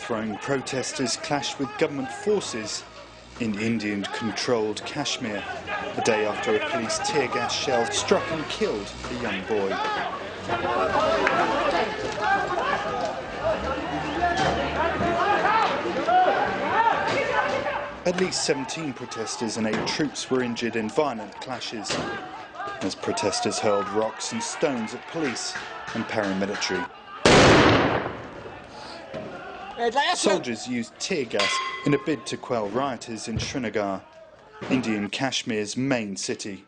flag-throwing protesters clashed with government forces in Indian-controlled Kashmir, a day after a police tear gas shell struck and killed a young boy. At least 17 protesters and 8 troops were injured in violent clashes, as protesters hurled rocks and stones at police and paramilitary. Soldiers used tear gas in a bid to quell rioters in Srinagar, Indian Kashmir's main city.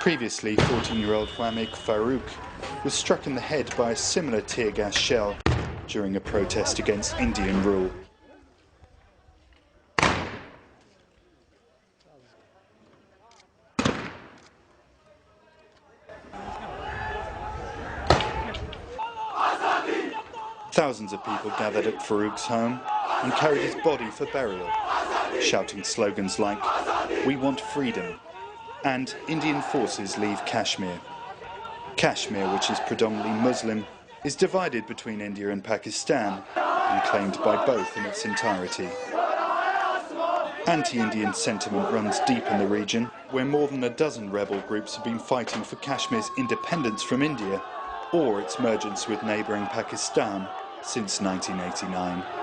Previously, 14-year-old Wamik Farouk was struck in the head by a similar tear gas shell during a protest against Indian rule. Thousands of people gathered at Farouk's home and carried his body for burial, shouting slogans like, "We want freedom," and "Indian forces leave Kashmir." Kashmir, which is predominantly Muslim, is divided between India and Pakistan and claimed by both in its entirety. Anti-Indian sentiment runs deep in the region, where more than a dozen rebel groups have been fighting for Kashmir's independence from India or its mergence with neighbouring Pakistan since 1989.